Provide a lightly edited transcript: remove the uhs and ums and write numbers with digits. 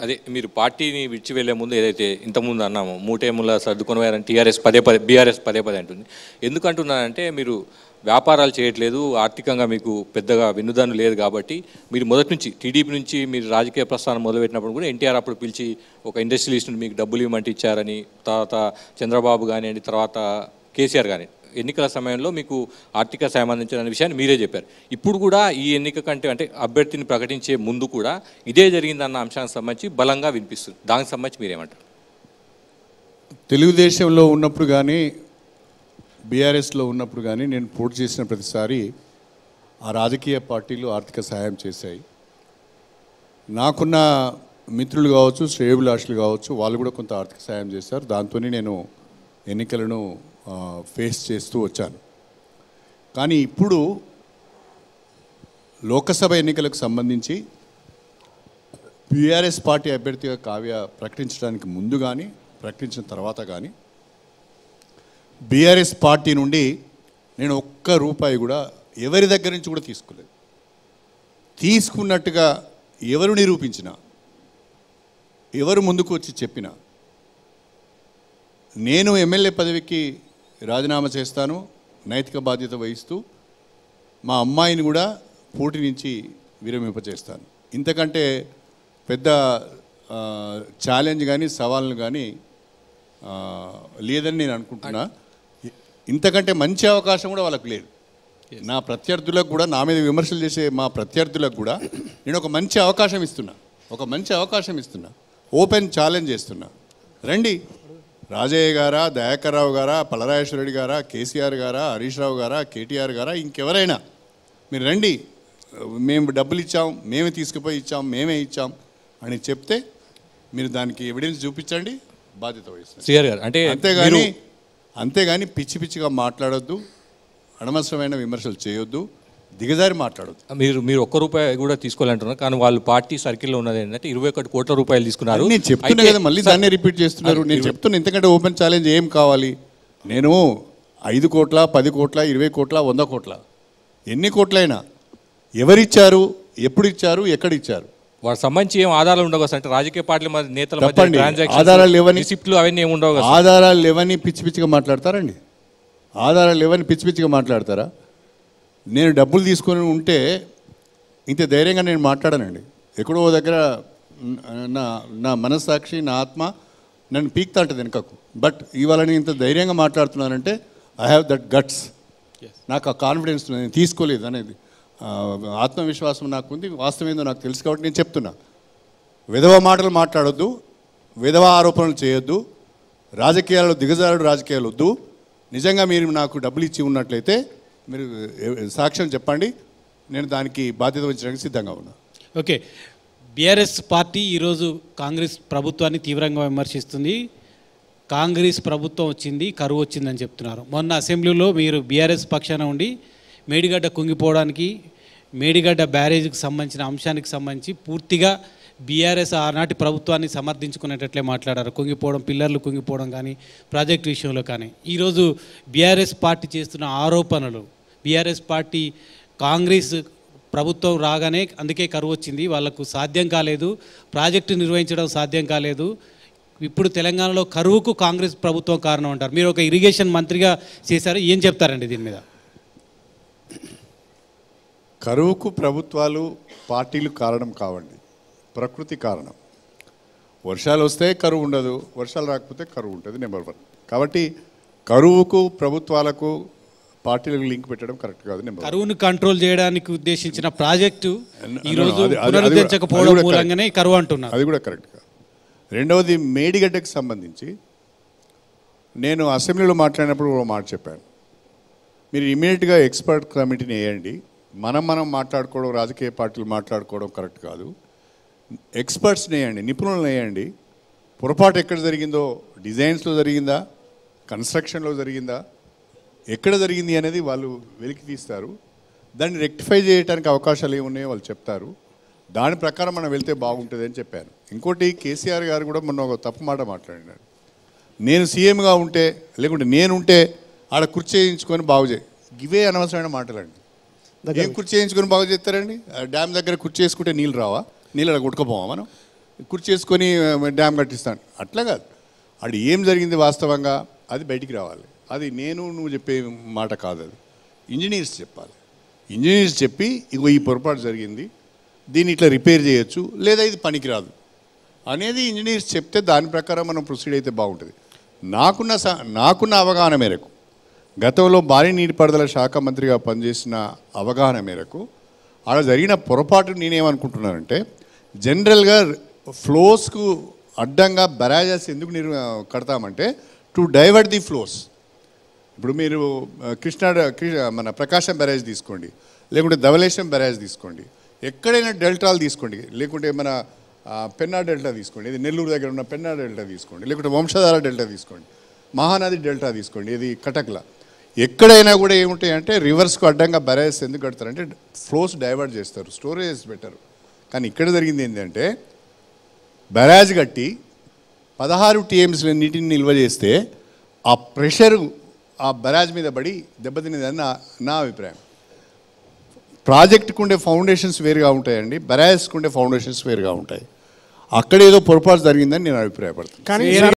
అదే మీరు పార్టీని విడిచి వెళ్లే ముందు ఏదైతే ఇంతకుముందు అన్నామో మూటేముల సర్దుకొని పోయారని టీఆర్ఎస్ పదే పదే బీఆర్ఎస్ పదే పదే అంటుంది. ఎందుకంటున్నానంటే మీరు వ్యాపారాలు చేయట్లేదు, ఆర్థికంగా మీకు పెద్దగా వినుదన్ను లేదు కాబట్టి మీరు మొదటి నుంచి టీడీపీ నుంచి మీరు రాజకీయ ప్రస్థానం మొదలుపెట్టినప్పుడు కూడా ఎన్టీఆర్ అప్పుడు పిలిచి ఒక ఇండస్ట్రియలిస్ట్ మీకు డబ్బులు ఇవ్వమంటే ఇచ్చారని, తర్వాత చంద్రబాబు కానివ్వండి, తర్వాత కేసీఆర్ కానీ ఎన్నికల సమయంలో మీకు ఆర్థిక సాయం అందించాలనే విషయాన్ని మీరే చెప్పారు. ఇప్పుడు కూడా ఈ ఎన్నిక కంటే అంటే అభ్యర్థిని ప్రకటించే ముందు కూడా ఇదే జరిగిందన్న అంశానికి సంబంధించి బలంగా వినిపిస్తుంది. దానికి సంబంధించి మీరేమంటారు? తెలుగుదేశంలో ఉన్నప్పుడు కానీ బీఆర్ఎస్లో ఉన్నప్పుడు కానీ నేను పోటీ చేసిన ప్రతిసారి ఆ రాజకీయ పార్టీలు ఆర్థిక సహాయం చేశాయి. నాకున్న మిత్రులు కావచ్చు, శ్రేయోభిలాషులు కావచ్చు, వాళ్ళు కూడా కొంత ఆర్థిక సహాయం చేశారు. దాంతోనే నేను ఎన్నికలను ఫేస్ చేస్తూ వచ్చాను. కానీ ఇప్పుడు లోకసభ ఎన్నికలకు సంబంధించి బీఆర్ఎస్ పార్టీ అభ్యర్థిగా కావ్య ప్రకటించడానికి ముందు కానీ ప్రకటించిన తర్వాత కానీ బీఆర్ఎస్ పార్టీ నుండి నేను ఒక్క రూపాయి కూడా ఎవరి దగ్గర నుంచి కూడా తీసుకోలేదు. తీసుకున్నట్టుగా ఎవరు నిరూపించినా, ఎవరు ముందుకు వచ్చి చెప్పినా నేను ఎమ్మెల్యే పదవికి రాజీనామా చేస్తాను, నైతిక బాధ్యత వహిస్తూ మా అమ్మాయిని కూడా పోటీ నుంచి విరమింపచేస్తాను. ఇంతకంటే పెద్ద ఛాలెంజ్ కానీ సవాళ్ళను కానీ లేదని నేను అనుకుంటున్నా. ఇంతకంటే మంచి అవకాశం కూడా వాళ్ళకు లేదు. నా ప్రత్యర్థులకు కూడా, నా మీద విమర్శలు చేసే మా ప్రత్యర్థులకు కూడా నేను ఒక మంచి అవకాశం ఇస్తున్నా, ఓపెన్ ఛాలెంజ్ చేస్తున్నా. రండి, రాజయ్య గారా, దయాకర్ రావు గారా, పలరాజేశ్వర రెడ్డి గారా, కేసీఆర్ గారా, హరీష్ రావు గారా, కేటీఆర్ గారా, ఇంకెవరైనా మీరు రండి, మేము డబ్బులు ఇచ్చాం, మేమే తీసుకుపోయి ఇచ్చాం, మేమే ఇచ్చాం అని చెప్తే మీరు దానికి ఎవిడెన్స్ చూపించండి, బాధ్యత వహిస్తారు. శ్రీహరి గారు అంటే అంతేగాని పిచ్చి పిచ్చిగా మాట్లాడొద్దు, అనవసరమైన విమర్శలు చేయొద్దు, దిగజారి మాట్లాడొద్దు. మీరు ఒక్క రూపాయి కూడా తీసుకోవాలంటున్నారు. కానీ వాళ్ళు పార్టీ సర్కిల్లో ఉన్నది ఏంటంటే 21 కోట్ల రూపాయలు తీసుకున్నారు. నేను చెప్తున్నా కదా, మళ్ళీ దాన్నే రిపీట్ చేస్తున్నారు. నేను చెప్తున్నా ఇంతకంటే ఓపెన్ ఛాలెంజ్ ఏం కావాలి? నేను 5 కోట్ల, 10 కోట్ల, 20 కోట్ల, 100 కోట్ల, ఎన్ని కోట్లైనా ఎవరిచ్చారు, ఎప్పుడు ఇచ్చారు, ఎక్కడ ఇచ్చారు, వాటి సంబంధించి ఏం ఆధారాలు ఉండవు కదా. అంటే రాజకీయ పార్టీల మధ్య నేతల మధ్య ఆధారాలు లేవని, రిసిప్ట్లు అవన్నీ ఏమి ఉండవు కదా. ఆధారాలు లేవని పిచ్చి పిచ్చిగా మాట్లాడతారండి? ఆధారాలు లేవని పిచ్చి పిచ్చిగా మాట్లాడతారా? నేను డబ్బులు తీసుకొని ఉంటే ఇంత ధైర్యంగా నేను మాట్లాడానండి. ఎక్కడో దగ్గర నా మనస్సాక్షి, నా ఆత్మ నన్ను పీక్తా ఉంటుంది వెనుకకు. బట్ ఇవాళ నేను ఇంత ధైర్యంగా మాట్లాడుతున్నానంటే ఐ హ్యావ్ దట్ గట్స్. నాకు ఆ కాన్ఫిడెన్స్ నేను తీసుకోలేదు అనేది ఆత్మవిశ్వాసం నాకు ఉంది. వాస్తవం ఏందో నాకు తెలుసు కాబట్టి నేను చెప్తున్నా. విధవ మాటలు మాట్లాడొద్దు, విధవ ఆరోపణలు చేయొద్దు, రాజకీయాల్లో దిగజారుడు రాజకీయాలు వద్దు. నిజంగా మీరు నాకు డబ్బులు ఇచ్చి ఉన్నట్లయితే మీరు సాక్ష్యం చెప్పండి, నేను దానికి బాధ్యత వహించడానికి సిద్ధంగా ఉన్నా. ఓకే, బీఆర్ఎస్ పార్టీ ఈరోజు కాంగ్రెస్ ప్రభుత్వాన్ని తీవ్రంగా విమర్శిస్తుంది. కాంగ్రెస్ ప్రభుత్వం వచ్చింది, కరువు వచ్చిందని చెప్తున్నారు. మొన్న అసెంబ్లీలో మీరు బీఆర్ఎస్ పక్షాన ఉండి మేడిగడ్డ కుంగిపోవడానికి, మేడిగడ్డ బ్యారేజ్కి సంబంధించిన అంశానికి సంబంధించి పూర్తిగా బీఆర్ఎస్ ఆనాటి ప్రభుత్వాన్ని సమర్థించుకునేటట్లే మాట్లాడారు. కుంగిపోవడం, పిల్లర్లు కుంగిపోవడం కానీ, ప్రాజెక్టు విషయంలో కానీ. ఈరోజు బీఆర్ఎస్ పార్టీ చేస్తున్న ఆరోపణలు, బీఆర్ఎస్ పార్టీ కాంగ్రెస్ ప్రభుత్వం రాగానే అందుకే కరువు వచ్చింది, వాళ్లకు సాధ్యం కాలేదు, ప్రాజెక్టు నిర్వహించడం సాధ్యం కాలేదు, ఇప్పుడు తెలంగాణలో కరువుకు కాంగ్రెస్ ప్రభుత్వం కారణం అంటారు. మీరు ఒక ఇరిగేషన్ మంత్రిగా చేశారు, ఏం చెప్తారండి దీని మీద? కరువుకు ప్రభుత్వాలు, పార్టీలు కారణం కావండి, ప్రకృతి కారణం. వర్షాలు వస్తే కరువు ఉండదు, వర్షాలు రాకపోతే కరువు ఉంటుంది, నెంబర్ 1. కాబట్టి కరువుకు ప్రభుత్వాలకు పార్టీలకు లింక్ పెట్టడం కరెక్ట్ కాదు. కరువును కంట్రోల్ చేయడానికి ఉద్దేశించిన ప్రాజెక్టు ఈరోజు పునరుద్ధరించకపోవడం మూలంగానే కరువు అంటున్నారు, అది కూడా కరెక్ట్ కాదు. రెండవది, మేడిగడ్డకు సంబంధించి నేను అసెంబ్లీలో మాట్లాడినప్పుడు ఒక మాట చెప్పాను. మీరు ఇమీడియట్గా ఎక్స్పర్ట్ కమిటీని వేయండి. మనం మాట్లాడుకోవడం, రాజకీయ పార్టీలు మాట్లాడుకోవడం కరెక్ట్ కాదు. ఎక్స్పర్ట్స్ని వేయండి, నిపుణులను వేయండి. పొరపాటు ఎక్కడ జరిగిందో, డిజైన్స్లో జరిగిందా, కన్స్ట్రక్షన్లో జరిగిందా, ఎక్కడ జరిగింది అనేది వాళ్ళు వెలికి తీస్తారు. దాన్ని రెక్టిఫై చేయడానికి అవకాశాలు ఏమున్నాయో వాళ్ళు చెప్తారు. దాని ప్రకారం మనం వెళ్తే బాగుంటుంది అని చెప్పాను. ఇంకోటి, కేసీఆర్ గారు కూడా మొన్న ఒక తప్పు మాట మాట్లాడినాడు. నేను సీఎంగా ఉంటే, లేకుంటే నేనుంటే ఆడ కుర్చీ చేయించుకొని బాగు చేయి, ఇవే అనవసరమైన మాటలండి. ఏం కుర్చీ చేయించుకొని బాగు చేస్తారండి? డ్యామ్ దగ్గర కుర్చీ వేసుకుంటే నీళ్ళు రావా? నీళ్ళు కొట్టుకుపోవా మనం? కుర్చేసుకొని డ్యామ్ కట్టిస్తాను అట్లా కాదు. అది ఏం జరిగింది వాస్తవంగా అది బయటికి రావాలి. అది నువ్వు చెప్పే మాట కాదు, అది ఇంజనీర్స్ చెప్పాలి. ఇంజనీర్స్ చెప్పి ఇగో ఈ పొరపాటు జరిగింది, దీన్ని ఇట్లా రిపేర్ చేయొచ్చు లేదా ఇది పనికిరాదు అనేది ఇంజనీర్స్ చెప్తే దాని ప్రకారం మనం ప్రొసీడ్ అయితే బాగుంటుంది. నాకున్న అవగాహన మేరకు, గతంలో భారీ నీటిపారుదల శాఖ మంత్రిగా పనిచేసిన అవగాహన మేరకు ఆడ జరిగిన పొరపాటు నేనేమనుకుంటున్నానంటే, జనరల్గా ఫ్లోస్కు అడ్డంగా బ్యారేజెస్ ఎందుకు కడతామంటే టు డైవర్ట్ ది ఫ్లోస్. ఇప్పుడు మీరు మన ప్రకాశం బ్యారేజ్ తీసుకోండి, లేకుంటే ధవళేశ్వరం బ్యారేజ్ తీసుకోండి, ఎక్కడైనా డెల్టాలు తీసుకోండి, లేకుంటే మన పెన్నా డెల్టా తీసుకోండి, ఇది నెల్లూరు దగ్గర ఉన్న పెన్నా డెల్టా తీసుకోండి, లేకుంటే వంశధార డెల్టా తీసుకోండి, మహానది డెల్టా తీసుకోండి, ఇది కటక్లా. ఎక్కడైనా కూడా ఏముంటాయంటే రివర్స్కు అడ్డంగా బ్యారేజెస్ ఎందుకు కడతారంటే ఫ్లోస్ డైవర్ట్ చేస్తారు, స్టోరేజెస్ పెట్టరు. కానీ ఇక్కడ జరిగింది ఏంటంటే బ్యారేజ్ కట్టి 16 TMS నీటిని నిల్వ చేస్తే ఆ ప్రెషరు ఆ బ్యారేజ్ మీద పడి దెబ్బతినేదని నా అభిప్రాయం. ప్రాజెక్టుకు ఉండే ఫౌండేషన్స్ వేరుగా ఉంటాయండి, బ్యారేజ్కి ఉండే ఫౌండేషన్స్ వేరుగా ఉంటాయి. అక్కడ ఏదో పొరపాటు జరిగిందని నేను అభిప్రాయపడుతున్నాను. కానీ